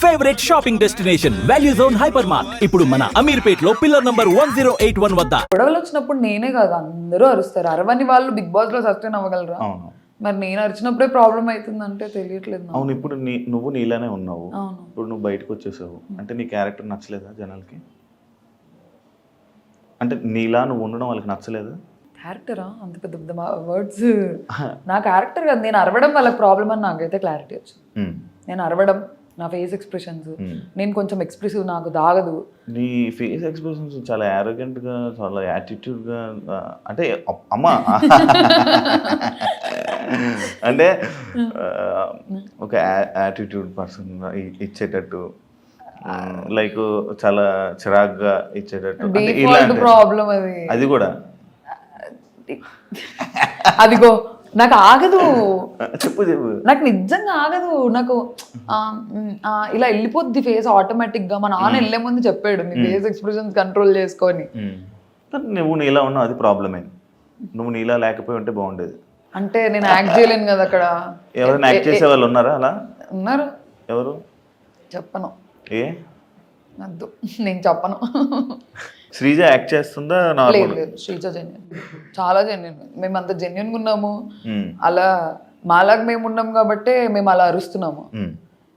Favourite shopping destination value zone hyper mart ఇప్పుడు మన అమీర్పేట్ లో పిల్లర్ నంబర్ 1081 వద్ద. గొడవలు వచ్చినప్పుడు నేనే కాదు అందరూ అరుస్తారు. అరవని వాళ్ళు బిగ్ బాస్ లో సస్టైన్ అవ్వగలరా? అవును. మరి నేను అరిచినప్పుడే ప్రాబ్లం అవుతుందంటే తెలియట్లేదు నాకు. అవును, ఇప్పుడు నువ్వు నీలానే ఉన్నావు. అవును. ఇప్పుడు నువ్వు బయటకు వచ్చేసావు అంటే నీ క్యారెక్టర్ నచ్చలేదా జనాలకి? అంటే నీలా నువ్వు ఉండడం వాళ్ళకి నచ్చలేదు? క్యారెక్టరా? అంత పెద్ద పెద్ద వర్డ్స్. నా క్యారెక్టర్ కాదు, నేను అరవడం వాళ్ళకి ప్రాబ్లం అని నాకైతే క్లారిటీ వచ్చింది. నేను అరవడం, నా ఫేస్ ఎక్స్ప్రెషన్స్, నేను కొంచెం ఎక్స్ప్రెసివ్, నాకు దాగదు. నీ ఫేస్ ఎక్స్ప్రెషన్స్ చాలా యారోగెంట్ గా, చాలా యాటిట్యూడ్ గా, అంటే అమ్మా అంటే ఒక యాటిట్యూడ్ పర్సన్ ఇచ్చేటట్టు, లైక్ చాలా చిరాగ్గా ఇచ్చేటట్టు, అంటే ఇలాంటి ప్రాబ్లం అది కూడా అదిగో నాకు ఆగదు. చెప్పు చెప్పు. నాకు నిజంగా ఆగదు. నాకు ఇలా వెళ్ళిపోద్ది ఫేస్ ఆటోమేటిక్ గా. మా నాన్న వెళ్ళే ముందు చెప్పాడు, నీ ఫేస్ ఎక్స్ప్రెషన్స్ కంట్రోల్ చేసుకొని. నువ్వు నీలా ఉన్నావు, అది ప్రాబ్లమే. నువ్వు నీలా లేకపోయి ఉంటే బాగుండేది. అంటే నేను యాక్ట్ చేయలేను కదా అక్కడ. ఎవరైనా యాక్ట్ చేసే వాళ్ళు ఉన్నారా అలా? ఉన్నారు. ఎవరు? చెప్పను. ఏ వద్దు, నేను చెప్పను. శ్రీజ యాక్ట్ చేస్తుందా? లేదు లేదు, శ్రీజ జెన్యున్, చాలా జెన్యున్. మేము అంత జెన్యున్గా ఉన్నాము. అలా మాలాగా మేము ఉన్నాం కాబట్టి మేము అలా అరుస్తున్నాము.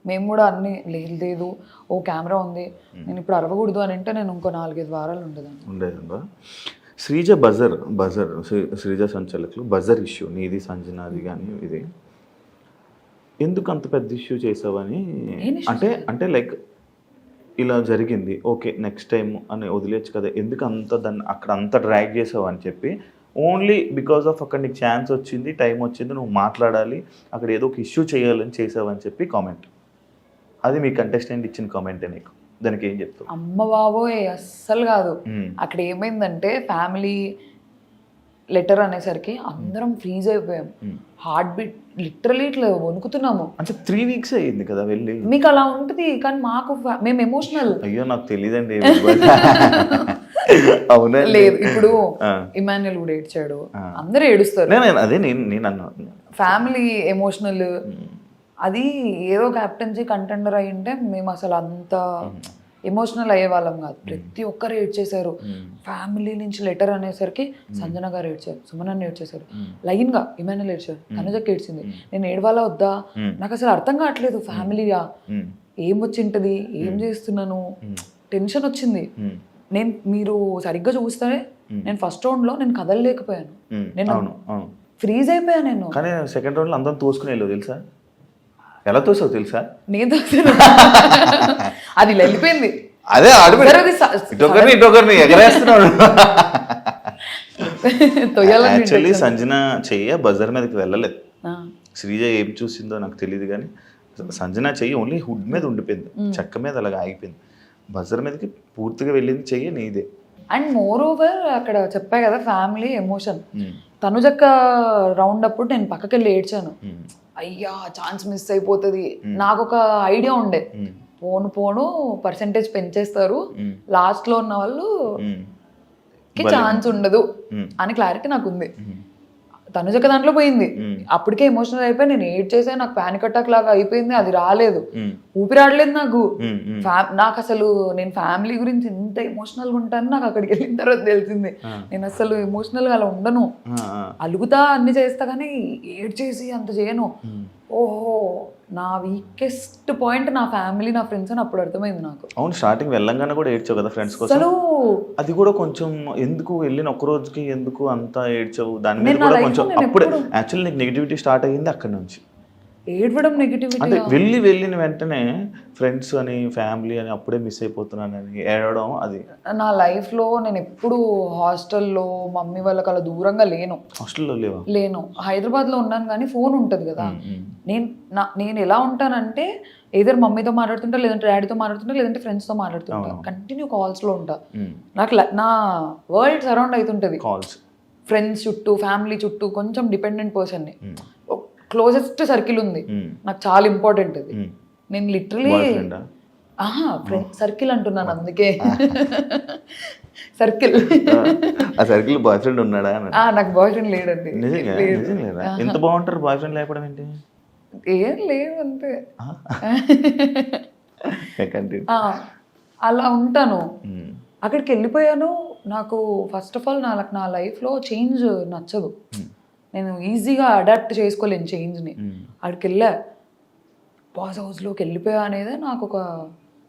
మేము కూడా అన్ని లేదు లేదు, ఓ కెమెరా ఉంది, నేను ఇప్పుడు అరవకూడదు అని అంటే నేను ఇంకో 4-5 వారాలు ఉండేదా. శ్రీజ బజర్ శ్రీజ సంచలకులు బజర్ ఇష్యూ నీది సంజనాది కానీ ఇది ఎందుకు అంత పెద్ద ఇష్యూ చేసావని? అంటే లైక్ ఇలా జరిగింది, ఓకే నెక్స్ట్ టైం అని వదిలేచ్చు కదా, ఎందుకు అంత దాన్ని అక్కడ అంత డ్రాగ్ చేసావు అని చెప్పి, ఓన్లీ బికాస్ ఆఫ్ అక్కడ నీకు ఛాన్స్ వచ్చింది, టైం వచ్చింది, నువ్వు మాట్లాడాలి, అక్కడ ఏదో ఒక ఇష్యూ చేయాలని చేసావని చెప్పి కామెంట్. అది మీ కంటెస్టెంట్ ఇచ్చిన కామెంటే. నీకు దానికి ఏం చెప్తావు? అమ్మ బాబోయ్, అస్సలు కాదు. అక్కడ ఏమైందంటే ఫ్యామిలీ లెటర్ అనేసరికి అందరం ఫ్రీజ్ అయిపోయాం. హార్ట్ బీట్ లిటరలీ ఇట్లా వణుకుతున్నాము. అంటే 3 weeks అయ్యింది కదా వెళ్ళి. మీకు అలా ఉంటుంది కానీ మాకు మేము ఎమోషనల్. అయ్యో నాకు తెలియదండి. అవునా? లేదు, ఇప్పుడు ఇమాన్యుల్ కూడా ఏడ్చాడు, అందరూ ఏడుస్తారు. అదే నేను అన్నా, ఫ్యామిలీ ఎమోషనల్. అది ఏదో క్యాప్టెన్సీ కంటెండర్ అయి ఉంటే మేము అసలు అంత ఎమోషనల్ అయ్యే వాళ్ళం కాదు. ప్రతి ఒక్కరు ఏడ్చేశారు. ఫ్యామిలీ నుంచి లెటర్ అనేసరికి సంజన గారు ఏడ్చారు, సుమనన్న ఏడ్చేశారు, లైన్ గా ఇమాన్యుల్ ఏడ్చారు, తనుజకి ఏడ్చింది. నేను ఏడవాలా వద్దా నాకు అసలు అర్థం కావట్లేదు. ఫ్యామిలీగా ఏం వచ్చింటది, ఏం చేస్తున్నాను, టెన్షన్ వచ్చింది. మీరు సరిగ్గా చూస్తే నేను ఫస్ట్ రౌండ్ లో నేను కదలలేకపోయాను, నేను ఫ్రీజ్ అయిపోయాను. నేను కానీ సెకండ్ రౌండ్ లో అందరం తోసుకుని వెళ్ళవు తెలుసా? ఎలా తోసావు తెలుసా? నేను తోసాను, అది వెళ్ళిపోయింది. అదే ఇటొకరిని ఎగరేస్తున్నాడు. యాక్చువల్లీ సంజన చెయ్య బజర్ మీదకి వెళ్ళలేదు. శ్రీజ ఏం చూసిందో నాకు తెలియదు కానీ సంజన చెయ్యి ఓన్లీ హుడ్ మీద ఉండిపోయింది, చెక్క మీద అలాగ ఆగిపోయింది. బజర్ మీదకి పూర్తిగా వెళ్ళింది చెయ్యి నీదే. అండ్ మోర్ ఓవర్ అక్కడ చెప్పా కదా ఫ్యామిలీ ఎమోషన్. తనుజక్క రౌండ్ అప్పుడు నేను పక్కకి వెళ్ళి ఏడ్చాను. అయ్యా ఛాన్స్ మిస్ అయిపోతుంది. నాకు ఒక ఐడియా ఉండే, పోను పర్సెంటేజ్ పెంచేస్తారు, లాస్ట్ లో ఉన్న వాళ్ళు ఛాన్స్ ఉండదు అని క్లారిటీ నాకు ఉంది. తనుజక్క దాంట్లో పోయింది, అప్పటికే ఎమోషనల్ అయిపోయి నేను ఏడ్ చేసా, నాకు పానిక్ అటాక్ లాగా అయిపోయింది, అది రాలేదు, ఊపిరాడలేదు నాకు. నాకు అసలు నేను ఫ్యామిలీ గురించి ఎంత ఎమోషనల్ గా ఉంటాను నాకు అక్కడికి వెళ్ళిన తర్వాత తెలిసింది. నేను అసలు ఎమోషనల్ గా అలా ఉండను, అలుగుతా అన్ని చేస్తా కానీ ఏడ్ చేసి అంత చేయను. ఓహో, నా వీకెస్ట్ పాయింట్ నా ఫ్యామిలీ, నా ఫ్రెండ్స్ అని అప్పుడు అర్థమైంది నాకు. అవును, స్టార్టింగ్ వెళ్ళంగానే కూడా ఏడ్చావు కదా ఫ్రెండ్స్ కోసం. అది కూడా కొంచెం ఎందుకు వెళ్ళిన ఒక్క రోజుకి ఎందుకు అంత ఏడ్చావు? దాని మీద కూడా కొంచెం అప్పుడే యాక్చువల్లీ నీకు నెగిటివిటీ స్టార్ట్ అయ్యింది అక్కడి నుంచి. ఏడవడం నెగిటివిటీ అంటే వెళ్ళిన వెంటనే ఫ్రెండ్స్ అని ఫ్యామిలీ అని అప్పుడే మిస్ అయిపోతున్నానని ఏడవడం. అది నా లైఫ్ లో నేను ఎప్పుడు హాస్టల్లో మమ్మీ వాళ్ళకి అలా దూరంగా లేను. హాస్టల్లో లేను, హైదరాబాద్ లో ఉన్నాను కానీ ఫోన్ ఉంటది కదా. నేను ఎలా ఉంటానంటే ఏదైనా మమ్మీతో మాట్లాడుతుంటా, లేదంటే డాడీతో మాట్లాడుతుంటా, లేదంటే ఫ్రెండ్స్ తో మాట్లాడుతుంటా, కంటిన్యూ కాల్స్ లో ఉంటా. నాకు నా వరల్డ్ సరౌండ్ అవుతుంటది, కాల్స్, ఫ్రెండ్స్ చుట్టూ, ఫ్యామిలీ చుట్టూ, కొంచెం డిపెండెంట్ పర్సన్ ని. క్లోజెస్ట్ సర్కిల్ ఉంది నాకు, చాలా ఇంపార్టెంట్ అది. నేను లిటరలీ ఫ్రెండ్ సర్కిల్ అంటున్నాను అందుకే. సర్కిల్, ఆ సర్కిల్ బాయ్ ఫ్రెండ్ ఉన్నాడా? నాకు బాయ్ ఫ్రెండ్ లేడండి. ఎంత బాగుంటారు బాయ్ ఫ్రెండ్ లేకపోవడం ఏంటి? ఏం లేదు అంతే. కంటిన్యూ. అలా ఉంటాను. అక్కడికి వెళ్ళిపోయాను. నాకు ఫస్ట్ ఆఫ్ ఆల్ నా లైఫ్లో చేంజ్ నచ్చదు. నేను ఈజీగా అడాప్ట్ చేసుకోలేను చేంజ్ని. అక్కడికి వెళ్ళా, బాస్ హౌస్లోకి వెళ్ళిపోయా అనేది నాకు ఒక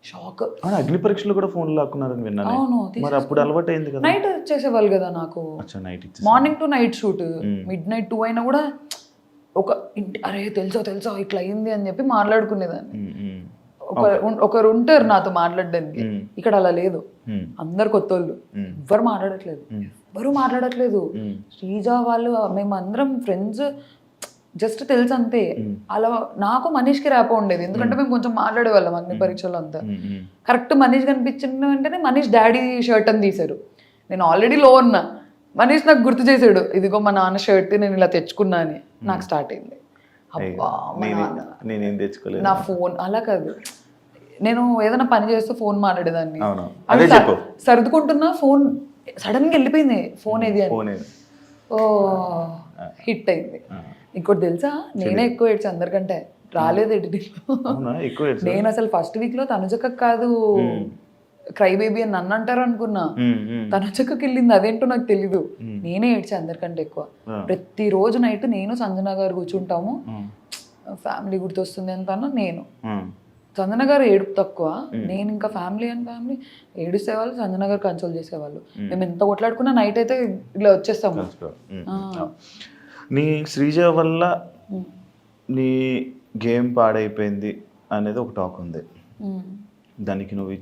షాక్. అగ్ని పరీక్షలు కూడా ఫోన్ లాక్కున్నారని విన్నాను. అవును, మరి అప్పుడు అలవాటు అయింది కదా. నైట్ చేసేవాళ్ళు కదా నాకు, morning to night shoot, mid night 2 అయినా కూడా ఒక అరే తెలుసా ఇట్లా అయింది అని చెప్పి మాట్లాడుకునేదాన్ని. ఒకరు ఉంటారు నాతో మాట్లాడడానికి. ఇక్కడ అలా లేదు, అందరు కొత్త వాళ్ళు, ఎవరు మాట్లాడట్లేదు. శ్రీజ వాళ్ళు మేమందరం ఫ్రెండ్స్, జస్ట్ తెలుసు అంతే. అలా నాకు మనీష్కి ర్యాపో ఉండేది, ఎందుకంటే మేము కొంచెం మాట్లాడేవాళ్ళం అగ్ని పరీక్షలు అంతా. కరెక్ట్ మనీష్ కనిపించిన వెంటనే మనీష్ డాడీ షర్ట్ అని తీశారు. నేను ఆల్రెడీ లో ఉన్నా, మనీష్ నాకు గుర్తు చేశాడు, ఇదిగో మా నాన్న షర్ట్ నేను ఇలా తెచ్చుకున్నా అని. నాకు స్టార్ట్ అయింది, అబ్బా నేనేం తెచ్చుకోలేదు. నా ఫోన్ అలా కాదు, నేను ఏదైనా పని చేస్తూ ఫోన్ మాట్లాడేదాన్ని, సర్దుకుంటున్నా ఫోన్ సడన్ గా వెళ్ళిపోయింది, ఫోన్ ఏది అని. ఓ హిట్ అయింది. ఇంకోటి తెలుసా, నేనే ఎక్కువ ఏడ్చా అందరికంటే. రాలేదు ఎడిటింగ్. నేను అసలు ఫస్ట్ వీక్ లో తనుజక్క కాదు క్రై బేబీ అని నన్ను అంటారు అనుకున్నా, తనుజక్కకి వెళ్ళింది, అదేంటో నాకు తెలీదు. నేనే ఏడ్చా అందరికంటే ఎక్కువ. ప్రతిరోజు నైట్ నేను సంజన గారు కూర్చుంటాము, ఫ్యామిలీ గుర్తొస్తుంది అంటాను. నేను సంజన గారు ఏడుపు తక్కువ, నేను ఇంకా ఫ్యామిలీ ఏడుసేవాళ్ళు, సంజన గారు కన్సోల్ చేసేవాళ్ళు. మేము ఎంత కొట్లాడుకున్నా నైట్ అయితే ఇలా వచ్చేస్తాము. నీ శ్రీజ వల్ల నీ గేమ్ పాడైపోయింది అనేది ఒక టాక్ ఉంది. దానికి నువ్వు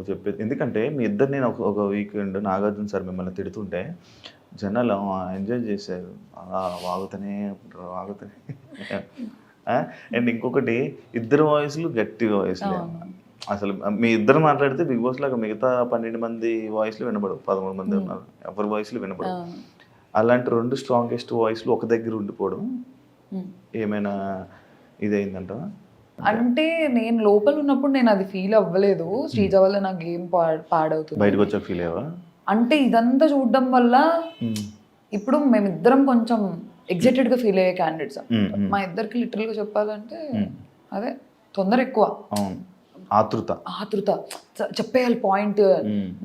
చెప్పేది, ఎందుకంటే మీ ఇద్దరు, నేను ఒక వీకెండ్ నాగార్జున సార్ మిమ్మల్ని తిడుతుంటే జనాలు ఎంజాయ్ చేశారు, వాగుతూనే అండ్ ఇంకొకటి, ఇద్దరు వాయిస్లు గట్టి వాయిస్లే. అసలు మీ ఇద్దరు మాట్లాడితే బిగ్ బాస్ లాగా మిగతా 12 మంది వాయిస్లు వినపడవు, 13 మంది ఉన్నారు, ఎవరి వాయిస్లు వినపడవు. అలాంటి 2 స్ట్రాంగెస్ట్ వాయిస్లు ఒక దగ్గర ఉండిపోవడం ఏమైనా ఇదైందంట? అంటే నేను లోపల ఉన్నప్పుడు నేను అది ఫీల్ అవ్వలేదు, శ్రీజ వల్ల నా గేమ్ పాడవుతుంది. బయటకు వచ్చాక ఫీల్ అయ్యావా? అంటే ఇదంతా చూడడం వల్ల ఇప్పుడు మేమిద్దరం కొంచెం ఎగ్జైటెడ్ గా ఫీల్ అయ్యే క్యాండిడేట్స్. మా ఇద్దరికి లిటరల్ గా చెప్పాలంటే అదే తొందర ఎక్కువ, ఆతృత చెప్పేయాలి పాయింట్.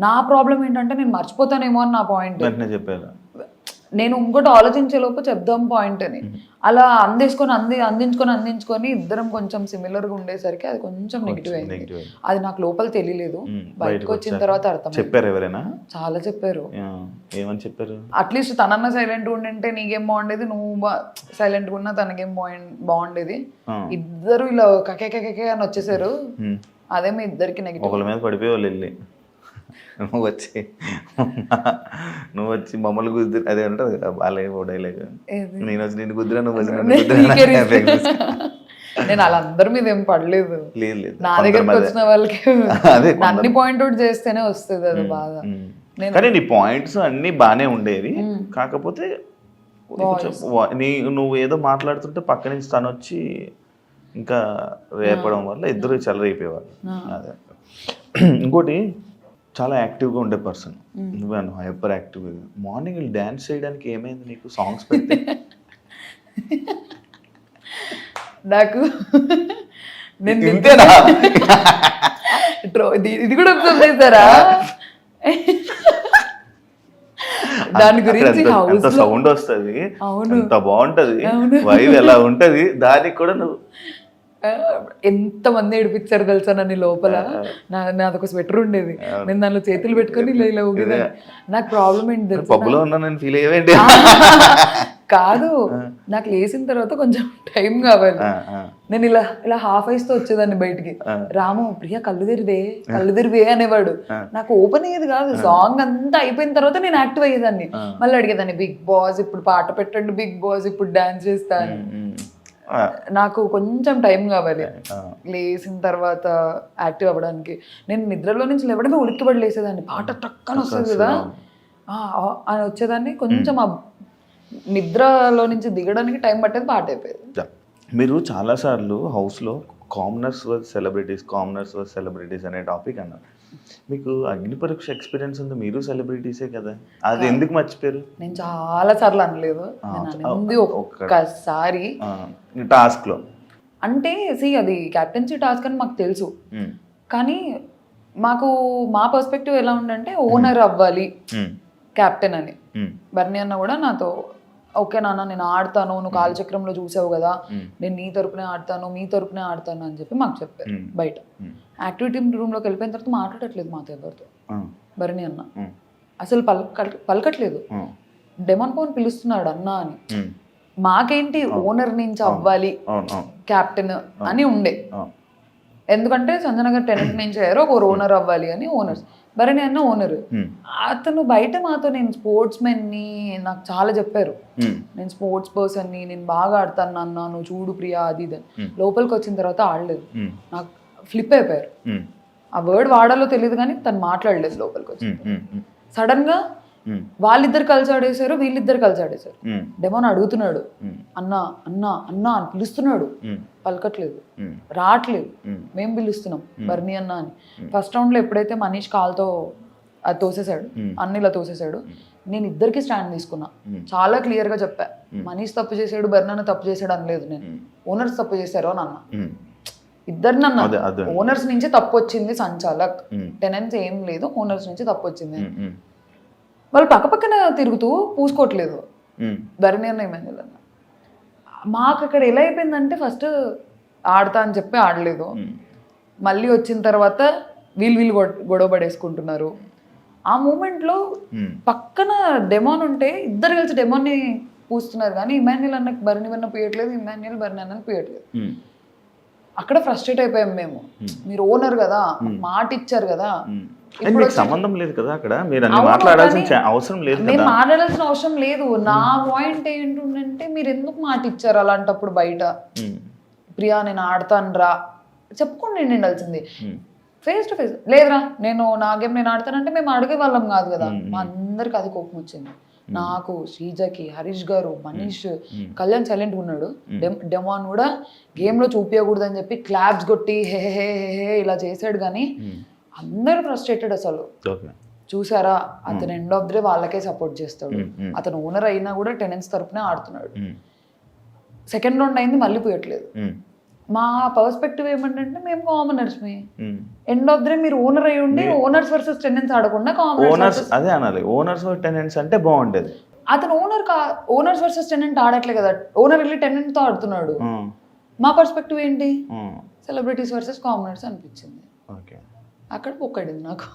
నా ప్రాబ్లం ఏంటంటే నేను మర్చిపోతానేమో అని నా పాయింట్ చెప్పాను. నేను ఇంకోటి ఆలోచించే లోపు చెప్దాం పాయింట్ అని, అలా అందించుకొని ఇద్దరం కొంచెం సిమిలర్ గా ఉండేసరికి అది కొంచెం నెగిటివ్ అయింది. అది నాకు లోపల తెలియలేదు, బయటకు వచ్చిన తర్వాత అర్థం. చెప్పారు ఎవరైనా? చాలా చెప్పారు. ఏమని చెప్పారు? అట్లీస్ట్ తనన్న సైలెంట్ ఉండింటే నీకేం బాగుండేది, నువ్వు సైలెంట్ ఉన్నా తనకేం బాగుండేది. ఇద్దరు ఇలా కకే అని వచ్చేసారు, అదే మీ ఇద్దరికి నెగిటివ్. ఒకళ్ళ మీద పడిపోయేవాళ్ళు వెళ్ళి, నువ్వు వచ్చి మమ్మల్ని కుదిరి, అదే అంటారు బాలయ్య డైలాగ్, నేను వచ్చి నేను కుదిరా, నువ్వు వచ్చి నేను వాళ్ళందరి మీద ఏం పడలేదు. లేదు, నా దగ్గరకు వచ్చిన వాళ్ళకి అన్ని పాయింట్అవుట్ చేస్తేనే వస్తుంది అది బాగా. కానీ నీ పాయింట్స్ అన్ని బానే ఉండేవి, కాకపోతే నువ్వు ఏదో మాట్లాడుతుంటే పక్క నుంచి తను వచ్చి ఇంకా రేపడం వల్ల ఇద్దరు చెలరైపోయేవాళ్ళు. అదే ఇంకోటి, చాలా యాక్టివ్గా ఉండే పర్సన్ నువ్వే, హైపర్ యాక్టివ్గా. మార్నింగ్ డ్యాన్స్ చేయడానికి ఏమైంది నీకు? సాంగ్స్ పెడితే నాకు ఇంతేనా? ఇది కూడా చేస్తారా? దాని గురించి సౌండ్ వస్తుంది, అంత బాగుంటది, వైబ్ ఎలా ఉంటది, దానికి కూడా నువ్వు ఎంత మంది ఏడిపించారు తెలుసా నన్ను లోపల. నాదొక స్వెటర్ ఉండేది, నేను దానిలో చేతులు పెట్టుకొని ఇలా ఊగేదాన్ని. నాకు ప్రాబ్లం ఏంటి తెలుసా, కాదు నాకు లేచిన తర్వాత కొంచెం టైం కావాలి. నేను ఇలా హాఫ్ ఐస్ తో వచ్చేదాన్ని బయటికి. రాము ప్రియా కళ్ళు తెరివే అనేవాడు, నాకు ఓపెన్ అయ్యేది కాదు. సాంగ్ అంతా అయిపోయిన తర్వాత నేను యాక్టివ్ అయ్యేదాన్ని, మళ్ళీ అడిగేదాన్ని బిగ్ బాస్ ఇప్పుడు పాట పెట్టండి, బిగ్ బాస్ ఇప్పుడు డాన్స్ చేస్తాను. నాకు కొంచెం టైం కావాలి లేచిన తర్వాత యాక్టివ్ అవ్వడానికి. నేను నిద్రలో నుంచి లేవడమే ఉలిక్కిపడి లేసేదాన్ని, పాట టక్కన వస్తుంది కదా అని వచ్చేదాన్ని. కొంచెం నిద్రలో నుంచి దిగడానికి టైం పట్టేది, పాట అయిపోయేది. మీరు చాలాసార్లు హౌస్లో కామనర్స్ వర్సెస్ సెలబ్రిటీస్ అనే టాపిక్ అన్నారు. మీకు అగ్ని పరీక్ష ఎక్స్పీరియన్స్ ఉంది, మీరు సెలబ్రిటీసే కదా, అది ఎందుకు మర్చిపోయారు? నేను చాలా సార్లు అనలేదు, ఒక్కసారి టాస్క్ లో. అంటే అది క్యాప్టెన్సీ టాస్క్ అని మాకు తెలుసు, కానీ మాకు మా పర్స్పెక్టివ్ ఎలా ఉందంటే ఓనర్ అవ్వాలి కెప్టెన్ అని. బర్నీ అన్న కూడా నాతో ఓకే నాన్న నేను ఆడతాను, నువ్వు కాలచక్రంలో చూసావు కదా, నేను నీ తరపునే ఆడతాను, మీ తరపునే ఆడతాను అని చెప్పి మాకు చెప్పారు బయట. యాక్టివిటీ రూమ్లోకి వెళ్ళిపోయిన తర్వాత మాట్లాడట్లేదు మాతో ఎవరితో బర్నీ అన్న, అసలు పలకట్లేదు. డెమాన్ పవన్ పిలుస్తున్నాడు అన్న అని. మాకేంటి ఓనర్ నుంచి అవ్వాలి కెప్టెన్ అని ఉండే, ఎందుకంటే సంజన గారు టెనెంట్ నుంచి అయ్యారు, ఒక ఓనర్ అవ్వాలి అని ఓనర్స్. భరణి అన్న ఓనర్. అతను బయట మాతో నేను స్పోర్ట్స్ మెన్ని నాకు చాలా చెప్పారు, నేను స్పోర్ట్స్ పర్సన్ని, నేను బాగా ఆడతాను అన్న, నువ్వు చూడు ప్రియా అది ఇది. లోపలికి వచ్చిన తర్వాత ఆడలేదు, నాకు ఫ్లిప్ అయిపోయారు. ఆ వర్డ్ వాడాలో తెలియదు కానీ తను మాట్లాడలేదు లోపలికి వచ్చి. సడన్ గా వాళ్ళిద్దరు కలిసి ఆడేశారు, వీళ్ళిద్దరు కలిసి ఆడేశారు. డెమోన్ అడుగుతున్నాడు అన్న అన్న అన్న అని పిలుస్తున్నాడు, పలకట్లేదు, రావట్లేదు. మేము పిలుస్తున్నాం బర్నీ అన్న అని. ఫస్ట్ రౌండ్ లో ఎప్పుడైతే మనీష్ కాల్తో అది తోసేశాడు, అన్నిలా తోసేశాడు, నేను ఇద్దరికి స్టాండ్ తీసుకున్నా. చాలా క్లియర్ గా చెప్పా, మనీష్ తప్పు చేశాడు, బర్నీ అన్న తప్పు చేశాడు అనలేదు నేను. ఓనర్స్ తప్పు చేశారు అని అన్నా. ఇద్దరిని అన్నా, ఓనర్స్ నుంచి తప్పు వచ్చింది, సంచాలక్ టెనెన్స్ ఏం లేదు, ఓనర్స్ నుంచి తప్పు వచ్చింది. వాళ్ళు పక్కపక్కన తిరుగుతూ పూసుకోవట్లేదు ధరణి అన్న ఇమాన్యుల్ అన్న. మాకు అక్కడ ఎలా అయిపోయిందంటే ఫస్ట్ ఆడతా అని చెప్పి ఆడలేదు, మళ్ళీ వచ్చిన తర్వాత వీళ్ళు గొడవ పడేసుకుంటున్నారు. ఆ మూమెంట్లో పక్కన డెమాన్ ఉంటే ఇద్దరు కలిసి డెమాన్ని పూస్తున్నారు, కానీ ఇమాన్యుల్ అన్నకి బర్నీ అన్న పూయట్లేదు, ఇమాన్యుల్ బర్నీ అన్నకి పూయట్లేదు. అక్కడ ఫ్రస్ట్రేట్ అయిపోయాం మేము. మీరు ఓనర్ కదా, మాట ఇచ్చారు కదా, సంబంధం లేదు కదా అక్కడ, మీరు అన్ని మాట్లాడాల్సిన అవసరం లేదు, మేము మాట్లాడాల్సిన అవసరం లేదు. నా పాయింట్ ఏంటంటే మీరు ఎందుకు మాట ఇచ్చారు అలాంటప్పుడు బయట, ప్రియా నేను ఆడతాను రా చెప్పుకోండి ఉండాల్సింది. ఫేస్ టు ఫేస్ లేదురా నేను నా గేమ్ నేను ఆడతానంటే మేము అడిగే వాళ్ళం కాదు కదా. మా అందరికి అది కోపం వచ్చింది, నాకు, శ్రీజకి, హరీష్ గారు, మనీష్, కళ్యాణ్ సైలెంట్గా ఉన్నాడు. డెమాన్ కూడా గేమ్ లో చూపించకూడదు అని చెప్పి క్లాప్స్ కొట్టి హే హే హే ఇలా చేశాడు. కానీ అందరూ ఫ్రస్ట్రేటెడ్ అసలు. చూసారా అతను ఎండ్ ఆఫ్ ది డే వాళ్ళకే సపోర్ట్ చేస్తాడు, అతను ఓనర్ అయినా కూడా టెనెన్స్ తరపునే ఆడుతున్నాడు. సెకండ్ రౌండ్ అయింది, మళ్ళీ పోయట్లేదు. మా పర్స్పెక్టివ్ ఏమంటే మేము commoners, end of the day మీరు ఓనర్ అయి ఉండి ఓనర్స్ వర్సెస్ టెనెన్స్ ఆడకుండా కామనర్స్ అదే అనాలి, ఓనర్స్ టెనెంట్స్ అంటే బాగుండేది. అతను ఓనర్స్ వర్సెస్ టెనెంట్ ఆడట్లే కదా, ఓనర్ వెళ్ళి టెనెంట్ తో ఆడుతున్నాడు. మా పర్స్పెక్టివ్ ఏంటి, సెలబ్రిటీస్ వర్సెస్ కామనర్స్ అనిపించింది. అక్కడ ఒక్కడింది నాకు.